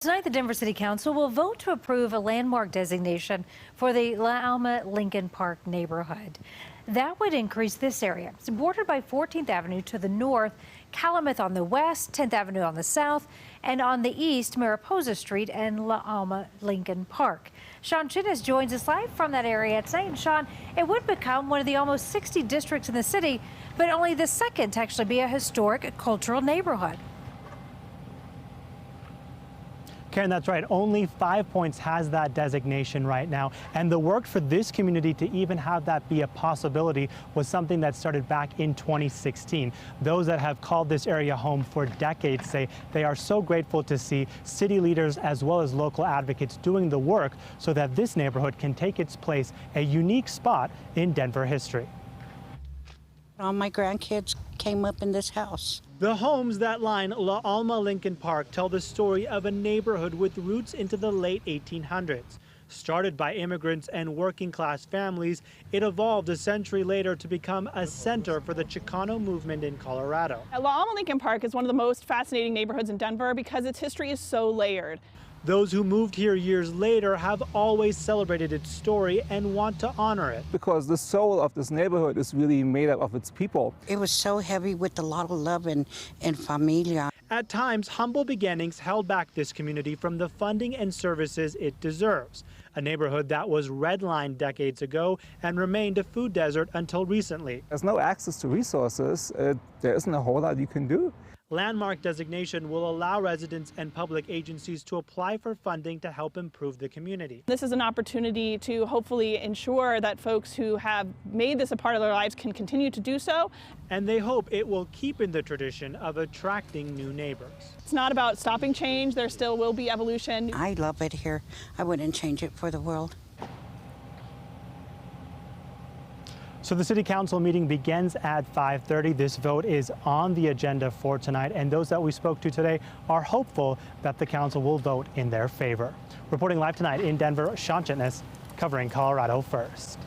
Tonight, the Denver City Council will vote to approve a landmark designation for the Alma Lincoln Park neighborhood. That would increase this area. It's bordered by 14th Avenue to the north, Calumet on the west, 10th Avenue on the south, and on the east, Mariposa Street and La Alma Lincoln Park. Sean Chinnis joins us live from that area tonight. And Sean, it would become one of the almost 60 districts in the city, but only the second to actually be a historic cultural neighborhood. Karen, that's right. Only 5 Points has that designation right now. And the work for this community to even have that be a possibility was something that started back in 2016. Those that have called this area home for decades say they are so grateful to see city leaders as well as local advocates doing the work so that this neighborhood can take its place, a unique spot in Denver history. All my grandkids came up in this house. The homes that line La Alma Lincoln Park tell the story of a neighborhood with roots into the late 1800s. Started by immigrants and working class families, it evolved a century later to become a center for the Chicano movement in Colorado. La Alma Lincoln Park is one of the most fascinating neighborhoods in Denver because its history is so layered. Those who moved here years later have always celebrated its story and want to honor it. Because the soul of this neighborhood is really made up of its people. It was so heavy with a lot of love and familia. At times, humble beginnings held back this community from the funding and services it deserves. A neighborhood that was redlined decades ago and remained a food desert until recently. There's no access to resources. There isn't a whole lot you can do. Landmark designation will allow residents and public agencies to apply for funding to help improve the community. This is an opportunity to hopefully ensure that folks who have made this a part of their lives can continue to do so. And they hope it will keep in the tradition of attracting new neighbors. It's not about stopping change. There still will be evolution. I love it here. I wouldn't change it for the world. So the City Council meeting begins at 5:30. This vote is on the agenda for tonight, and those that we spoke to today are hopeful that the council will vote in their favor. Reporting live tonight in Denver, Sean Chinnis, covering Colorado First.